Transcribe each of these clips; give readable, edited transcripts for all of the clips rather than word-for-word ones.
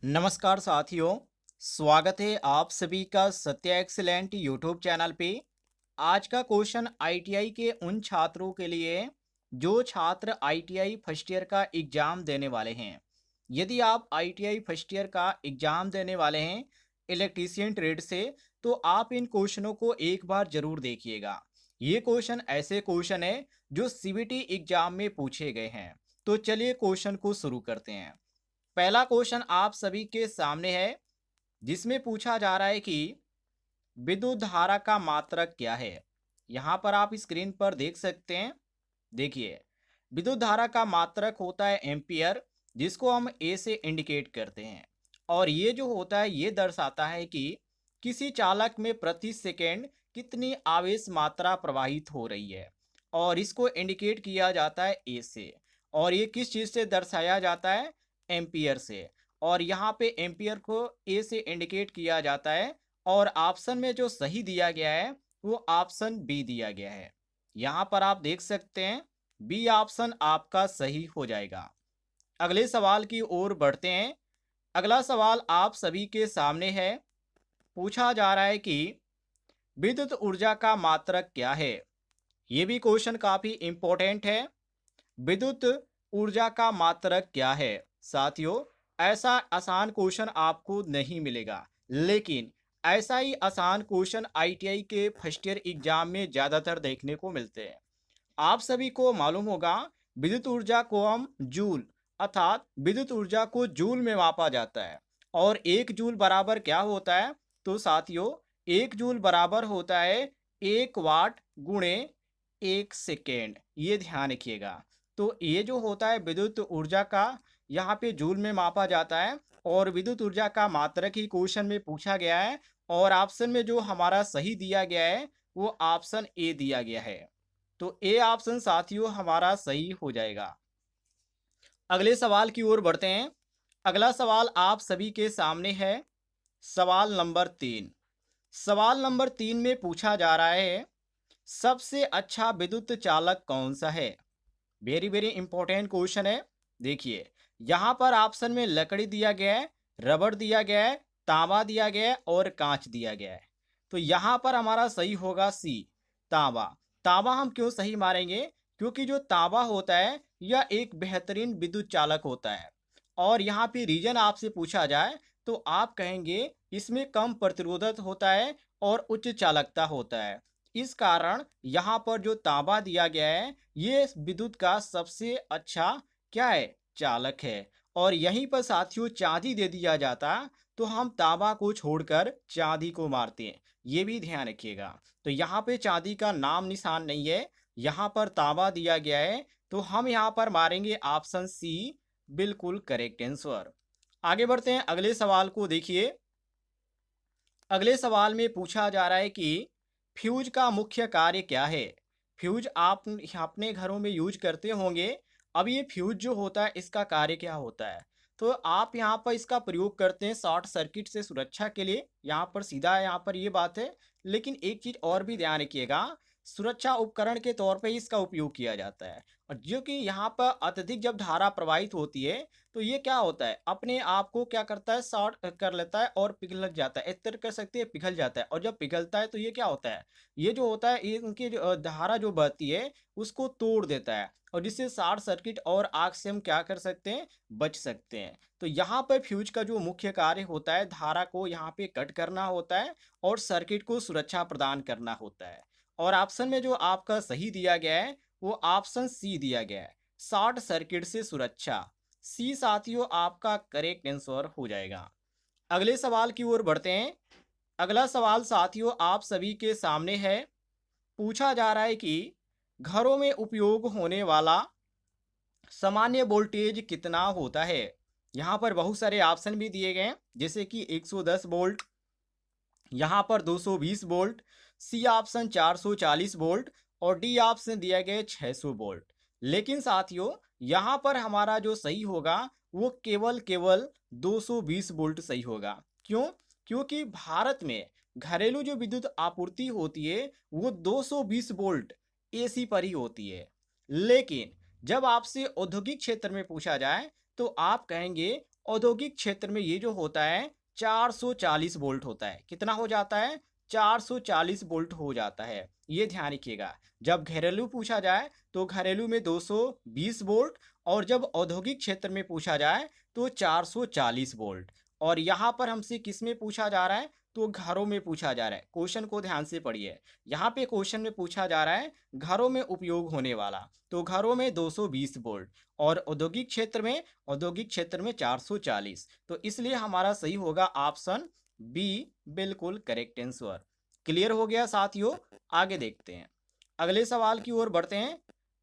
नमस्कार साथियों, स्वागत है आप सभी का सत्या एक्सीलेंट यूट्यूब चैनल पे। आज का क्वेश्चन आईटीआई के उन छात्रों के लिए है, जो छात्र आईटीआई फर्स्ट ईयर का एग्जाम देने वाले हैं। यदि आप आईटीआई फर्स्ट ईयर का एग्जाम देने वाले हैं इलेक्ट्रीशियन ट्रेड से, तो आप इन क्वेश्चनों को एक बार जरूर देखिएगा। ये क्वेश्चन ऐसे क्वेश्चन है जो सीबीटी एग्जाम में पूछे गए हैं। तो चलिए क्वेश्चन को शुरू करते हैं। पहला क्वेश्चन आप सभी के सामने है, जिसमें पूछा जा रहा है कि विद्युत धारा का मात्रक क्या है। यहां पर आप स्क्रीन पर देख सकते हैं। देखिए, विद्युत धारा का मात्रक होता है एम्पियर, जिसको हम ए से इंडिकेट करते हैं। और ये जो होता है ये दर्शाता है कि किसी चालक में प्रति सेकेंड कितनी आवेश मात्रा प्रवाहित हो रही है। और इसको इंडिकेट किया जाता है ए से। और ये किस चीज़ से दर्शाया जाता है? एम्पियर से। और यहाँ पे एम्पियर को ए से इंडिकेट किया जाता है। और ऑप्शन में जो सही दिया गया है वो ऑप्शन बी दिया गया है। यहाँ पर आप देख सकते हैं बी ऑप्शन आपका सही हो जाएगा। अगले सवाल की ओर बढ़ते हैं। अगला सवाल आप सभी के सामने है। पूछा जा रहा है कि विद्युत ऊर्जा का मात्रक क्या है। ये भी क्वेश्चन काफी इंपॉर्टेंट है। विद्युत ऊर्जा का मात्रक क्या है? साथियों, ऐसा आसान क्वेश्चन आपको नहीं मिलेगा, लेकिन ऐसा ही आसान क्वेश्चन आईटीआई के फर्स्ट ईयर एग्जाम में ज्यादातर देखने को मिलते हैं। आप सभी को मालूम होगा, विद्युत ऊर्जा को हम जूल अर्थात विद्युत ऊर्जा को जूल में मापा जाता है। और एक जूल बराबर क्या होता है? तो साथियों, एक जूल बराबर होता है 1 वाट गुणे 1 सेकेंड। ये ध्यान रखिएगा। तो ये जो होता है विद्युत ऊर्जा का, यहाँ पे जूल में मापा जाता है। और विद्युत ऊर्जा का मात्रक ही क्वेश्चन में पूछा गया है। और ऑप्शन में जो हमारा सही दिया गया है वो ऑप्शन ए दिया गया है। तो ए ऑप्शन साथियों हमारा सही हो जाएगा। अगले सवाल की ओर बढ़ते हैं। अगला सवाल आप सभी के सामने है। सवाल नंबर 3। सवाल नंबर 3 में पूछा जा रहा है, सबसे अच्छा विद्युत चालक कौन सा है। वेरी वेरी इंपॉर्टेंट क्वेश्चन है। देखिए, यहाँ पर ऑप्शन में लकड़ी दिया गया है, रबड़ दिया गया है, तांबा दिया गया है और कांच दिया गया है। तो यहाँ पर हमारा सही होगा सी, तांबा। तांबा हम क्यों सही मारेंगे? क्योंकि जो तांबा होता है यह एक बेहतरीन विद्युत चालक होता है। और यहाँ पे रीजन आपसे पूछा जाए तो आप कहेंगे इसमें कम प्रतिरोधक होता है और उच्च चालकता होता है। इस कारण यहाँ पर जो तांबा दिया गया है ये विद्युत का सबसे अच्छा क्या है? चालक है। और यहीं पर साथियों चांदी दे दिया जाता तो हम तांबा को छोड़कर चांदी को मारते हैं। ये भी ध्यान रखिएगा। तो यहाँ पे चांदी का नाम निशान नहीं है, यहाँ पर तांबा दिया गया है। तो हम यहाँ पर मारेंगे ऑप्शन सी, बिल्कुल करेक्ट आंसर। आगे बढ़ते हैं, अगले सवाल को देखिए। अगले सवाल में पूछा जा रहा है कि फ्यूज का मुख्य कार्य क्या है। फ्यूज आप अपने घरों में यूज करते होंगे। अब ये फ्यूज जो होता है इसका कार्य क्या होता है? तो आप यहाँ पर इसका प्रयोग करते हैं शॉर्ट सर्किट से सुरक्षा के लिए। यहाँ पर सीधा यहाँ पर ये बात है। लेकिन एक चीज और भी ध्यान रखिएगा, सुरक्षा उपकरण के तौर पे इसका उपयोग किया जाता है। और जो कि यहाँ पर अत्यधिक जब धारा प्रवाहित होती है तो ये क्या होता है, अपने आप को क्या करता है, शॉर्ट कर लेता है और पिघल जाता है। इस तरह कर सकते हैं, पिघल जाता है। और जब पिघलता है तो ये क्या होता है, ये जो होता है ये इनकी जो धारा जो बहती है उसको तोड़ देता है। और जिससे शॉर्ट सर्किट और आग से हम क्या कर सकते हैं, बच सकते हैं। तो यहाँ पर फ्यूज का जो मुख्य कार्य होता है धारा को यहाँ पे कट करना होता है और सर्किट को सुरक्षा प्रदान करना होता है। और ऑप्शन में जो आपका सही दिया गया है वो ऑप्शन सी दिया गया है, शॉर्ट सर्किट से सुरक्षा। सी साथियों आपका करेक्ट आंसर हो जाएगा। अगले सवाल की ओर बढ़ते हैं। अगला सवाल साथियों आप सभी के सामने है। पूछा जा रहा है कि घरों में उपयोग होने वाला सामान्य वोल्टेज कितना होता है। यहाँ पर बहुत सारे ऑप्शन भी दिए गए हैं, जैसे कि 110 वोल्ट, यहाँ पर 220 वोल्ट, सी ऑप्शन 440 वोल्ट और डी ऑप्शन दिया गया 600 वोल्ट। लेकिन साथियों यहाँ पर हमारा जो सही होगा वो केवल 220 वोल्ट सही होगा। क्यों? क्योंकि भारत में घरेलू जो विद्युत आपूर्ति होती है वो 220 वोल्ट एसी पर ही होती है। लेकिन जब आपसे औद्योगिक क्षेत्र में पूछा जाए तो आप कहेंगे औद्योगिक क्षेत्र में ये जो होता है 440 वोल्ट होता है। कितना हो जाता है? 440 वोल्ट हो जाता है। ये ध्यान रखिएगा। जब घरेलू पूछा जाए तो घरेलू में 220 वोल्ट, और जब औद्योगिक क्षेत्र में पूछा जाए तो 440 वोल्ट। और यहाँ पर हमसे किस में पूछा जा रहा है? तो घरों में पूछा जा रहा है। क्वेश्चन को ध्यान से पढ़िए। यहाँ पे क्वेश्चन में पूछा जा रहा है घरों में उपयोग होने वाला, तो घरों में 220 वोल्ट, और औद्योगिक क्षेत्र में 440। तो इसलिए हमारा सही होगा ऑप्शन बी, बिल्कुल करेक्ट आंसर। क्लियर हो गया साथियों? आगे देखते हैं, अगले सवाल की ओर बढ़ते हैं।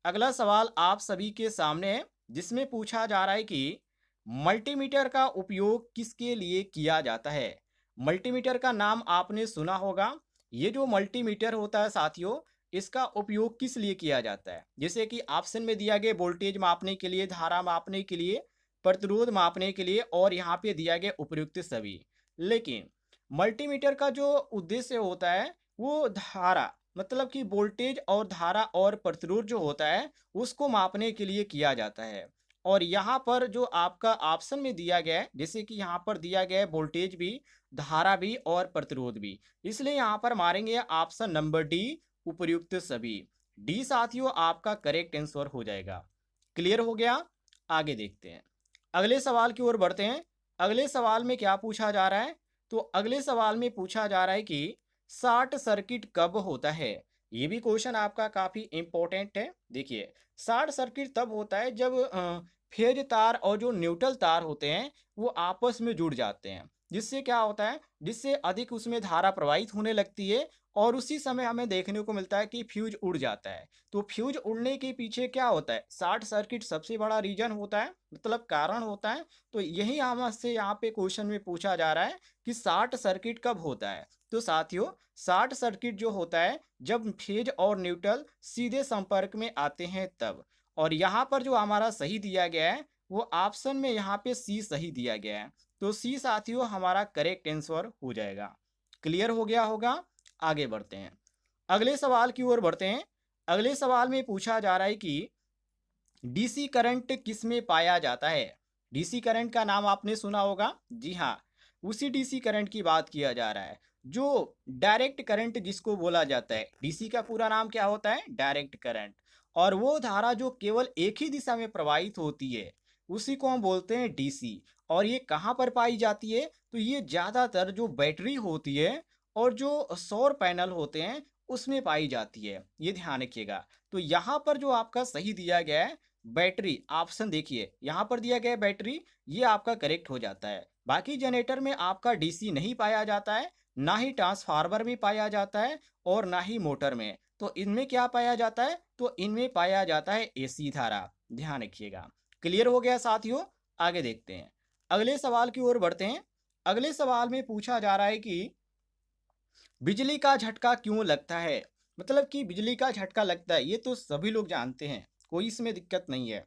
अगला सवाल आप सभी के सामने है, जिसमें पूछा जा रहा है कि मल्टीमीटर का उपयोग किसके लिए किया जाता है? मल्टीमीटर का नाम आपने सुना होगा। ये जो मल्टीमीटर होता है साथियों, इसका उपयोग किस लिए किया जाता है? जैसे कि ऑप्शन में दिया गया वोल्टेज मापने के लिए, धारा मापने के लिए, प्रतिरोध मापने के लिए, और यहाँ पे दिया गया उपयुक्त सभी। लेकिन मल्टीमीटर का जो उद्देश्य होता है वो धारा, मतलब कि वोल्टेज और धारा और प्रतिरोध जो होता है उसको मापने के लिए किया जाता है। और यहाँ पर जो आपका ऑप्शन में दिया गया है, जैसे कि यहाँ पर दिया गया है वोल्टेज भी, धारा भी और प्रतिरोध भी, इसलिए यहाँ पर मारेंगे ऑप्शन नंबर डी, उपर्युक्त सभी। डी साथियों आपका करेक्ट आंसर हो जाएगा। क्लियर हो गया? आगे देखते हैं, अगले सवाल की ओर बढ़ते हैं। अगले सवाल में क्या पूछा जा रहा है? तो अगले सवाल में पूछा जा रहा है कि शॉर्ट सर्किट कब होता है? ये भी क्वेश्चन आपका काफी इंपॉर्टेंट है। देखिए, शॉर्ट सर्किट तब होता है जब फेज तार और जो न्यूट्रल तार होते हैं वो आपस में जुड़ जाते हैं। जिससे क्या होता है? जिससे अधिक उसमें धारा प्रवाहित होने लगती है, और उसी समय हमें देखने को मिलता है कि फ्यूज उड़ जाता है। तो फ्यूज उड़ने के पीछे क्या होता है? शॉर्ट सर्किट सबसे बड़ा रीजन होता है, मतलब कारण होता है। तो यही हमसे यहाँ पे क्वेश्चन में पूछा जा रहा है कि शॉर्ट सर्किट कब होता है? तो साथियों, शॉर्ट सर्किट जो होता है जब फेज और न्यूट्रल सीधे संपर्क में आते हैं तब। और यहाँ पर जो हमारा सही दिया गया है वो ऑप्शन में यहाँ पे सी सही दिया गया है। तो सी साथियों हमारा करेक्ट आंसर हो जाएगा। क्लियर हो गया होगा? आगे बढ़ते हैं, अगले सवाल की ओर बढ़ते हैं। अगले सवाल में पूछा जा रहा है कि डीसी करंट किस में पाया जाता है? डीसी करंट का नाम आपने सुना होगा। जी हाँ, उसी डीसी करंट की बात किया जा रहा है जो डायरेक्ट करंट जिसको बोला जाता है। डीसी का पूरा नाम क्या होता है? Direct current. और वो धारा जो केवल एक ही दिशा में प्रवाहित होती है उसी को हम बोलते हैं डीसी। और ये कहाँ पर पाई जाती है? तो ये ज़्यादातर जो बैटरी होती है और जो सौर पैनल होते हैं उसमें पाई जाती है। ये ध्यान रखिएगा। तो यहाँ पर जो आपका सही दिया गया है बैटरी, ऑप्शन देखिए यहाँ पर दिया गया है बैटरी, ये आपका करेक्ट हो जाता है। बाकी जनरेटर में आपका डीसी नहीं पाया जाता है, ना ही ट्रांसफार्मर में पाया जाता है, और ना ही मोटर में। तो इनमें क्या पाया जाता है? तो इनमें पाया जाता है एसी धारा। ध्यान रखिएगा। क्लियर हो गया साथियों? आगे देखते हैं, अगले सवाल की ओर बढ़ते हैं। अगले सवाल में पूछा जा रहा है कि बिजली का झटका क्यों लगता है? मतलब कि बिजली का झटका लगता है ये तो सभी लोग जानते हैं, कोई इसमें दिक्कत नहीं है।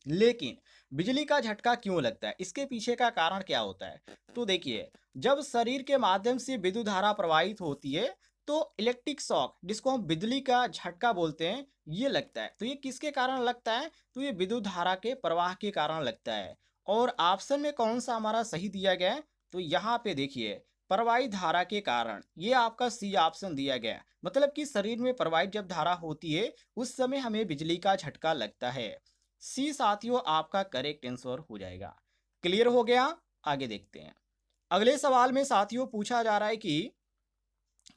लेकिन बिजली का झटका क्यों लगता है, इसके पीछे का कारण क्या होता है? तो देखिए, जब शरीर के माध्यम से विद्युत धारा प्रवाहित होती है तो इलेक्ट्रिक शॉक, जिसको हम बिजली का झटका बोलते हैं, ये लगता है। तो ये किसके कारण लगता है? तो ये विद्युत धारा के प्रवाह के कारण लगता है। और ऑप्शन में कौन सा हमारा सही दिया गया है? तो यहाँ पे देखिए, प्रवाहित धारा के कारण, ये आपका सी ऑप्शन दिया गया है। मतलब कि शरीर में प्रवाहित जब धारा होती है उस समय हमें बिजली का झटका लगता है। सी साथियों आपका करेक्ट आंसर हो जाएगा। क्लियर हो गया? आगे देखते हैं, अगले सवाल में साथियों पूछा जा रहा है कि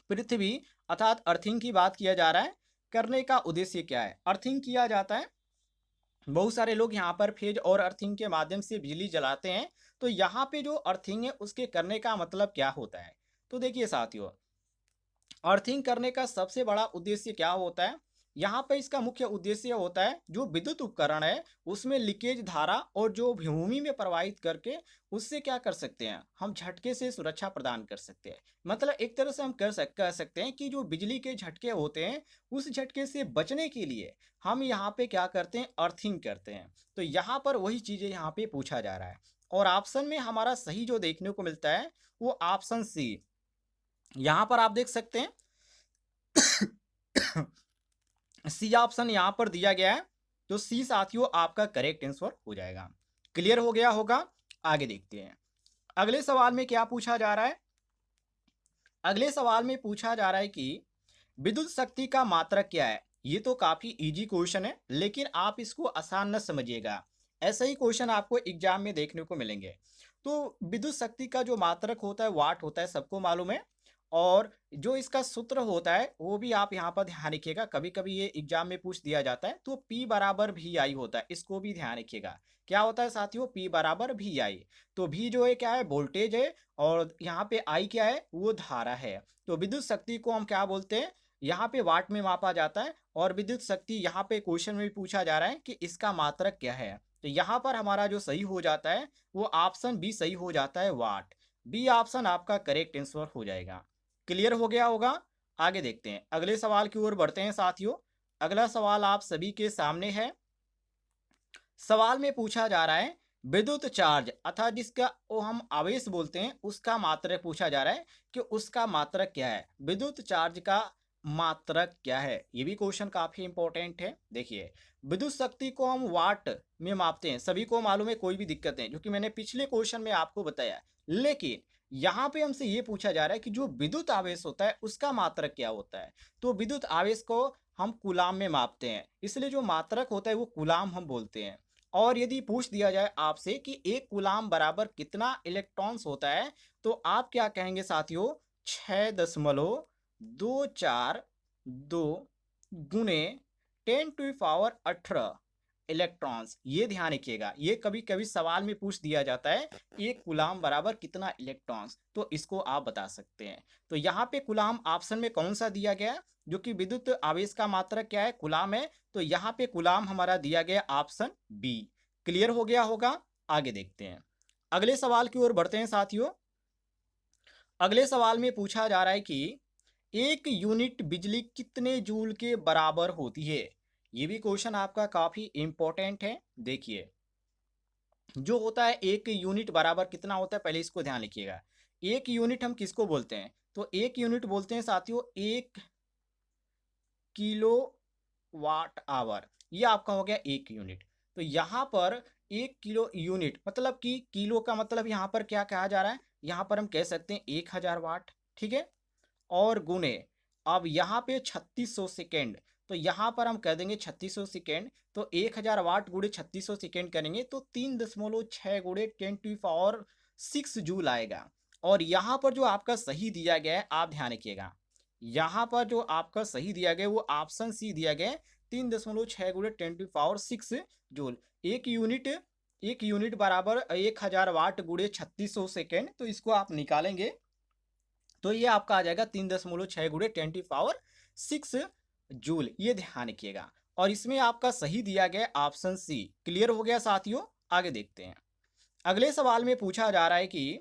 पृथ्वी अर्थात अर्थिंग की बात किया जा रहा है, करने का उद्देश्य क्या है? अर्थिंग किया जाता है, बहुत सारे लोग यहाँ पर फेज और अर्थिंग के माध्यम से बिजली जलाते हैं। तो यहाँ पे जो अर्थिंग है उसके करने का मतलब क्या होता है? तो देखिए साथियों, अर्थिंग करने का सबसे बड़ा उद्देश्य क्या होता है? यहाँ पे इसका मुख्य उद्देश्य होता है जो विद्युत उपकरण है उसमें लीकेज धारा और जो भूमि में प्रवाहित करके उससे क्या कर सकते हैं, हम झटके से सुरक्षा प्रदान कर सकते हैं। मतलब एक तरह से हम कह सकते हैं कि जो बिजली के झटके होते हैं उस झटके से बचने के लिए हम यहाँ पे क्या करते हैं? अर्थिंग करते हैं। तो यहाँ पर वही चीजें यहाँ पे पूछा जा रहा है। और ऑप्शन में हमारा सही जो देखने को मिलता है वो ऑप्शन सी। यहाँ पर आप देख सकते हैं सी ऑप्शन यहाँ पर दिया गया है। तो सी साथियों आपका करेक्ट आंसर हो जाएगा। क्लियर हो गया होगा? आगे देखते हैं। अगले सवाल में क्या पूछा जा रहा है? अगले सवाल में पूछा जा रहा है कि विद्युत शक्ति का मात्रक क्या है? ये तो काफी इजी क्वेश्चन है, लेकिन आप इसको आसान न समझिएगा। ऐसे ही क्वेश्चन आपको एग्जाम में देखने को मिलेंगे। तो विद्युत शक्ति का जो मात्रक होता है वाट होता है, सबको मालूम है। और जो इसका सूत्र होता है वो भी आप यहाँ पर ध्यान रखिएगा, कभी कभी ये एग्जाम में पूछ दिया जाता है। तो P बराबर भी आई होता है, इसको भी ध्यान रखिएगा। क्या होता है साथियों? P बराबर भी आई। तो भी जो है क्या है? वोल्टेज है। और यहाँ पे आई क्या है? वो धारा है। तो विद्युत शक्ति को हम क्या बोलते हैं? यहाँ पे वाट में मापा जाता है। और विद्युत शक्ति यहाँ पे क्वेश्चन में भी पूछा जा रहा है कि इसका मात्रक क्या है। तो यहाँ पर हमारा जो सही हो जाता है वो ऑप्शन बी सही हो जाता है, वाट। बी ऑप्शन आपका करेक्ट आंसर हो जाएगा। क्लियर हो गया होगा? आगे देखते हैं, अगले सवाल की ओर बढ़ते हैं साथियों। अगला सवाल आप सभी के सामने है। सवाल में पूछा जा रहा है विद्युत चार्ज अर्थात जिसका वो हम आवेश बोलते हैं उसका मात्रक पूछा जा रहा है कि उसका मात्रक क्या है। विद्युत चार्ज का मात्रक क्या है? ये भी क्वेश्चन काफी इंपॉर्टेंट है। देखिए, विद्युत शक्ति को हम वाट में मापते हैं, सभी को मालूम है, कोई भी दिक्कत नहीं, जो कि मैंने पिछले क्वेश्चन में आपको बताया। लेकिन यहाँ पे हमसे ये पूछा जा रहा है कि जो विद्युत आवेश होता है उसका मात्रक क्या होता है। तो विद्युत आवेश को हम कूलाम में मापते हैं, इसलिए जो मात्रक होता है वो कूलाम हम बोलते हैं। और यदि पूछ दिया जाए आपसे कि एक कूलाम बराबर कितना इलेक्ट्रॉन्स होता है, तो आप क्या कहेंगे साथियों? 6.242 गुने 10 टू पावर 18 इलेक्ट्रॉन्स। ये ध्यान रखिएगा, ये कभी कभी सवाल में पूछ दिया जाता है, एक कूलाम बराबर कितना इलेक्ट्रॉन्स, तो इसको आप बता सकते हैं। तो यहाँ पे कूलाम ऑप्शन में कौन सा दिया गया है? जो कि विद्युत आवेश का मात्रक क्या है? कूलाम है। तो यहाँ पे कूलाम हमारा दिया गया ऑप्शन बी। क्लियर हो गया होगा? आगे देखते हैं, अगले सवाल की ओर बढ़ते हैं साथियों। अगले सवाल में पूछा जा रहा है कि एक यूनिट बिजली कितने जूल के बराबर होती है? ये भी क्वेश्चन आपका काफी इंपॉर्टेंट है। देखिए, जो होता है एक यूनिट बराबर कितना होता है, पहले इसको ध्यान रखिएगा। एक यूनिट हम किसको बोलते हैं? तो एक यूनिट बोलते हैं साथियों 1 किलो वाट आवर। ये आपका हो गया एक यूनिट। तो यहाँ पर 1 किलो यूनिट मतलब कि किलो का मतलब यहाँ पर क्या कहा जा रहा है? यहाँ पर हम कह सकते हैं 1000 वाट। ठीक है। और गुने, अब यहाँ पे 3600 सेकेंड, तो यहाँ पर हम कह देंगे 3600 सेकेंड। तो 1000 वाट गुणे 3600 सेकेंड करेंगे तो 3.6 गुणे 10 टू पावर 6 जूल आएगा। और यहाँ पर जो आपका सही दिया गया है, आप ध्यान रखिएगा, यहाँ पर जो आपका सही दिया गया है वो ऑप्शन सी दिया गया है, 3.6 गुणे 10 टू पावर 6 जूल। एक यूनिट बराबर 1000 वाट गुणे 3600 सेकेंड, तो इसको आप निकालेंगे तो ये आपका आ जाएगा 3.6 गुणे 10 टू पावर 6 जूल। ये ध्यान रखिएगा। और इसमें आपका सही दिया गया ऑप्शन सी। क्लियर हो गया साथियों? आगे देखते हैं, अगले सवाल में पूछा जा रहा है कि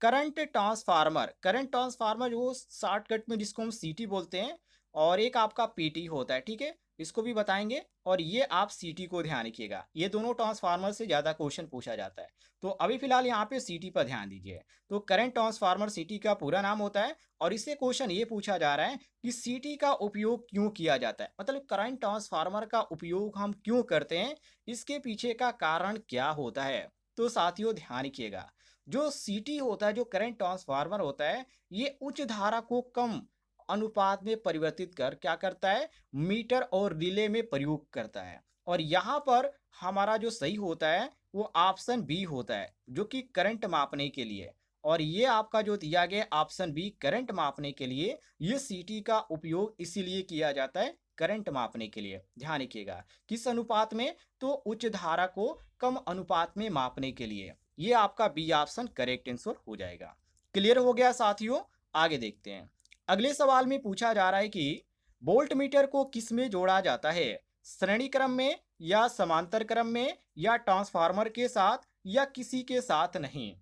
करंट ट्रांसफार्मर वो शॉर्टकट में जिसको हम सीटी बोलते हैं, और एक आपका पीटी होता है। ठीक है, इसको भी बताएंगे। और ये आप सीटी को ध्यान रखिएगा, ये दोनों ट्रांसफार्मर से ज़्यादा क्वेश्चन पूछा जाता है। तो अभी फिलहाल यहाँ पे सीटी पर ध्यान दीजिए। तो करंट ट्रांसफार्मर सीटी का पूरा नाम होता है। और इससे क्वेश्चन ये पूछा जा रहा है कि सीटी का उपयोग क्यों किया जाता है, मतलब करंट ट्रांसफार्मर का उपयोग हम क्यों करते हैं, इसके पीछे का कारण क्या होता है। तो साथियों ध्यान रखिएगा, जो सीटी होता है, जो करंट ट्रांसफार्मर होता है, ये उच्च धारा को कम अनुपात में परिवर्तित कर क्या करता है? मीटर और रिले में प्रयोग करता है। और यहाँ पर हमारा जो सही होता है वो ऑप्शन बी होता है, जो कि करंट मापने के लिए। और ये आपका जो दिया गया ऑप्शन बी करंट मापने के लिए, ये सीटी का उपयोग इसीलिए किया जाता है, करंट मापने के लिए। ध्यान रखिएगा, किस अनुपात में? तो उच्च धारा को कम अनुपात में मापने के लिए। ये आपका बी ऑप्शन करेक्ट आंसर हो जाएगा। क्लियर हो गया साथियों? आगे देखते हैं, अगले सवाल में पूछा जा रहा है कि वोल्ट मीटर को किस में जोड़ा जाता है? श्रेणी क्रम में, या समांतर क्रम में, या ट्रांसफार्मर के साथ, या किसी के साथ नहीं?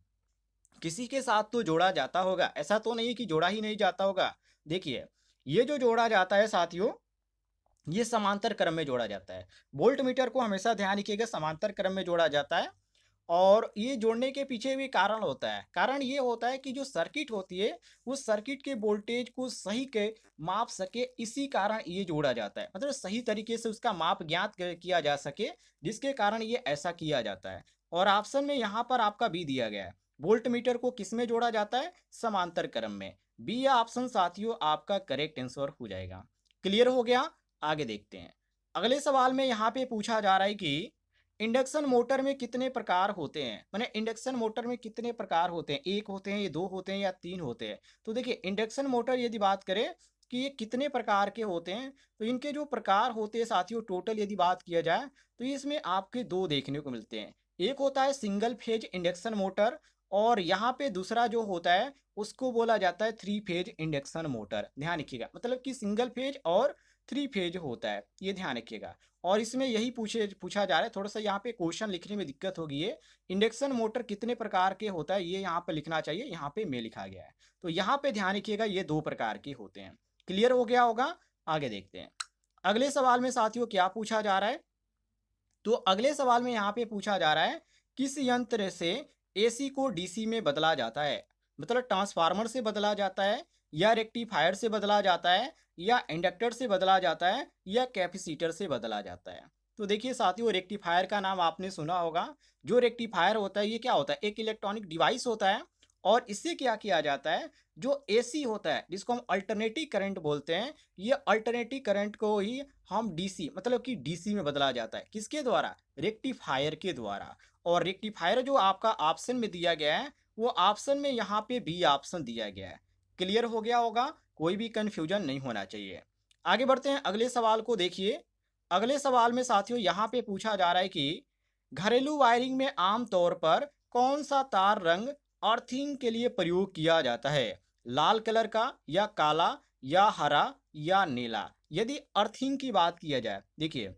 किसी के साथ तो जोड़ा जाता होगा, ऐसा तो नहीं कि जोड़ा ही नहीं जाता होगा। देखिए, ये जो जोड़ा जाता है साथियों, ये समांतर क्रम में जोड़ा जाता है। वोल्ट मीटर को हमेशा ध्यान रखिएगा, समांतर क्रम में जोड़ा जाता है। और ये जोड़ने के पीछे भी कारण होता है। कारण ये होता है कि जो सर्किट होती है, उस सर्किट के वोल्टेज को सही के माप सके, इसी कारण ये जोड़ा जाता है, मतलब सही तरीके से उसका माप ज्ञात किया जा सके, जिसके कारण ये ऐसा किया जाता है। और ऑप्शन में यहाँ पर आपका बी दिया गया है। वोल्ट मीटर को किस में जोड़ा जाता है? समांतर क्रम में। बी या ऑप्शन साथियों आपका करेक्ट आंसर हो जाएगा। क्लियर हो गया? आगे देखते हैं। अगले सवाल में यहाँ पे पूछा जा रहा है कि इंडक्शन मोटर में कितने प्रकार होते हैं? माने इंडक्शन मोटर में कितने प्रकार होते हैं? एक होते हैं, ये दो होते हैं या तीन होते हैं? तो देखिए इंडक्शन मोटर यदि बात करें कि ये कितने प्रकार के होते हैं, तो इनके जो प्रकार होते हैं साथियों टोटल यदि बात किया जाए तो इसमें आपके दो देखने को मिलते हैं। एक होता है सिंगल फेज इंडक्शन मोटर और यहाँ पे दूसरा जो होता है उसको बोला जाता है थ्री फेज इंडक्शन मोटर। ध्यान रखिएगा, मतलब कि सिंगल फेज और थ्री फेज होता है, ये ध्यान रखिएगा। और इसमें यही पूछा जा रहा है, थोड़ा सा यहाँ पे क्वेश्चन लिखने में दिक्कत होगी। है इंडक्शन मोटर कितने प्रकार के होता है ये यहाँ पे लिखना चाहिए, यहाँ पे में लिखा गया है। तो यहाँ पे ध्यान रखिएगा ये दो प्रकार के होते हैं। क्लियर हो गया होगा? आगे देखते हैं। अगले सवाल में साथियों क्या पूछा जा रहा है? तो अगले सवाल में यहाँ पे पूछा जा रहा है किस यंत्र से एसी को डीसी में बदला जाता है? मतलब ट्रांसफार्मर से बदला जाता है या रेक्टिफायर से बदला जाता है या इंडक्टर से बदला जाता है या कैपेसिटर से बदला जाता है? तो देखिए साथियों रेक्टिफायर का नाम आपने सुना होगा। जो रेक्टिफायर होता है ये क्या होता है? एक इलेक्ट्रॉनिक डिवाइस होता है और इससे क्या किया जाता है, जो एसी होता है जिसको हम अल्टरनेटिव करंट बोलते हैं, ये अल्टरनेटिव करंट को ही हम डीसी मतलब कि डीसी में बदला जाता है। किसके द्वारा? रेक्टिफायर के द्वारा। और रेक्टिफायर जो आपका ऑप्शन में दिया गया है वो ऑप्शन में यहाँ पे बी ऑप्शन दिया गया है। क्लियर हो गया होगा? कोई भी कंफ्यूजन नहीं होना चाहिए। आगे बढ़ते हैं, अगले सवाल को देखिए। अगले सवाल में साथियों यहाँ पे पूछा जा रहा है कि घरेलू वायरिंग में आमतौर पर कौन सा तार रंग अर्थिंग के लिए प्रयोग किया जाता है? लाल कलर का या काला या हरा या नीला? यदि अर्थिंग की बात किया जाए, देखिए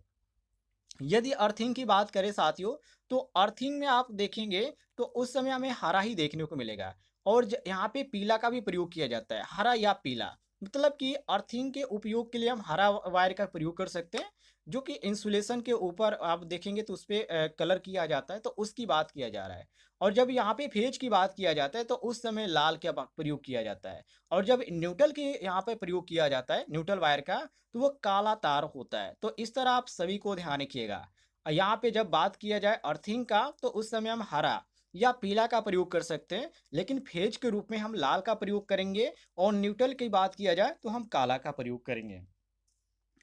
यदि अर्थिंग की बात करें साथियों तो अर्थिंग में आप देखेंगे तो उस समय हमें हरा ही देखने को मिलेगा। और यहाँ पे पीला का भी प्रयोग किया जाता है, हरा या पीला। मतलब कि अर्थिंग के उपयोग के लिए हम हरा वायर का प्रयोग कर सकते हैं, जो कि इंसुलेशन के ऊपर आप देखेंगे तो उस पर कलर किया जाता है, तो उसकी बात किया जा रहा है। और जब यहाँ पे फेज की बात किया जाता है तो उस समय लाल का प्रयोग किया जाता है। और जब न्यूट्रल के यहाँ पे प्रयोग किया जाता है न्यूट्रल वायर का, तो वो काला तार होता है। तो इस तरह आप सभी को ध्यान रखिएगा। यहाँ पे जब बात किया जाए अर्थिंग का तो उस समय हम हरा या पीला का प्रयोग कर सकते हैं, लेकिन फेज के रूप में हम लाल का प्रयोग करेंगे। और न्यूट्रल की बात किया जाए तो हम काला का प्रयोग करेंगे।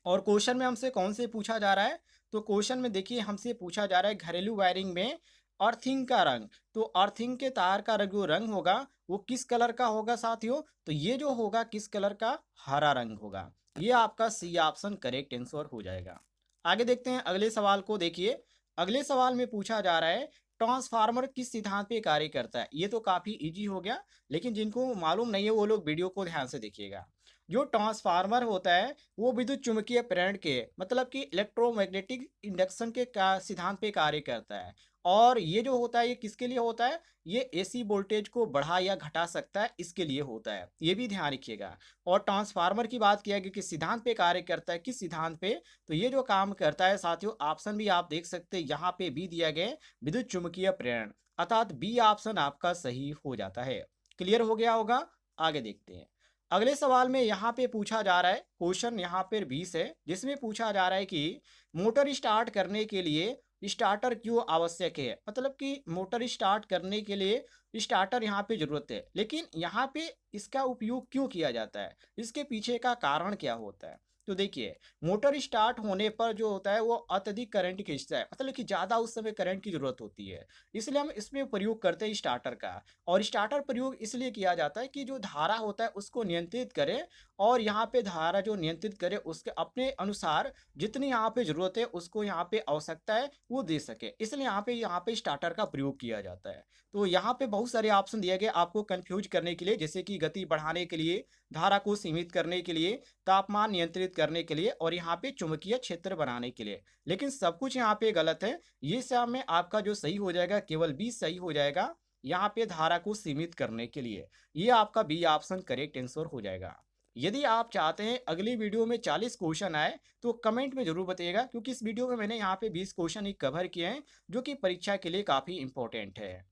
और क्वेश्चन में हमसे कौन से पूछा जा रहा है? तो क्वेश्चन में देखिए हमसे पूछा जा रहा है घरेलू वायरिंग में अर्थिंग का रंग। तो अर्थिंग के तार का जो रंग होगा वो किस कलर का होगा साथियों? तो ये जो होगा किस कलर का? हरा रंग होगा। ये आपका सी ऑप्शन करेक्ट आंसर हो जाएगा। आगे देखते हैं अगले सवाल को। देखिए अगले सवाल में पूछा जा रहा है ट्रांसफार्मर किस सिद्धांत पे कार्य करता है? ये तो काफी इजी हो गया, लेकिन जिनको मालूम नहीं है वो लोग वीडियो को ध्यान से देखिएगा। जो ट्रांसफार्मर होता है वो विद्युत चुम्बकीय प्रेरण के मतलब कि इलेक्ट्रोमैग्नेटिक इंडक्शन के सिद्धांत पे कार्य करता है। और ये जो होता है ये किसके लिए होता है? ये एसी वोल्टेज को बढ़ा या घटा सकता है, इसके लिए होता है, ये भी ध्यान रखिएगा। और ट्रांसफार्मर की बात किया गया कि सिद्धांत पे कार्य करता है, किस सिद्धांत पे? तो ये जो काम करता है साथियों ऑप्शन भी आप देख सकते हैं, यहाँ पे भी दिया गया विद्युत चुम्बकीय प्रेरण, अर्थात बी ऑप्शन आपका सही हो जाता है। क्लियर हो गया होगा? आगे देखते हैं। अगले सवाल में यहाँ पे पूछा जा रहा है क्वेश्चन यहाँ पे 20 है, जिसमें पूछा जा रहा है कि मोटर स्टार्ट करने के लिए स्टार्टर क्यों आवश्यक है? मतलब कि मोटर स्टार्ट करने के लिए स्टार्टर यहाँ पे जरूरत है, लेकिन यहाँ पे इसका उपयोग क्यों किया जाता है, इसके पीछे का कारण क्या होता है? तो देखिए मोटर स्टार्ट होने पर जो होता है वो अत्यधिक करंट खींचता है, मतलब कि ज़्यादा उस समय करंट की ज़रूरत होती है, इसलिए हम इसमें प्रयोग करते हैं स्टार्टर का। और स्टार्टर प्रयोग इसलिए किया जाता है कि जो धारा होता है उसको नियंत्रित करे, और यहाँ पे धारा जो नियंत्रित करे उसके अपने अनुसार जितनी यहाँ पे ज़रूरत है उसको यहाँ पे आवश्यकता है वो दे सके, इसलिए यहाँ पे स्टार्टर का प्रयोग किया जाता है। तो यहाँ पे बहुत सारे ऑप्शन दिए गए आपको कंफ्यूज करने के लिए, जैसे कि गति बढ़ाने के लिए, धारा को सीमित करने के लिए, तापमान नियंत्रित करने के लिए और यहाँ पे चुंबकीय क्षेत्र बनाने के लिए। लेकिन सब कुछ यहाँ पे गलत है। ये सब में आपका जो सही हो जाएगा केवल बी सही हो जाएगा, यहाँ पे धारा को सीमित करने के लिए। ये आपका बी ऑप्शन करेक्ट आंसर हो जाएगा। यदि आप चाहते हैं अगली वीडियो में 40 क्वेश्चन आए तो कमेंट में जरूर बताइएगा, क्योंकि इस वीडियो में मैंने यहाँ पे 20 क्वेश्चन ही कवर किए हैं जो कि परीक्षा के लिए काफ़ी इंपॉर्टेंट है।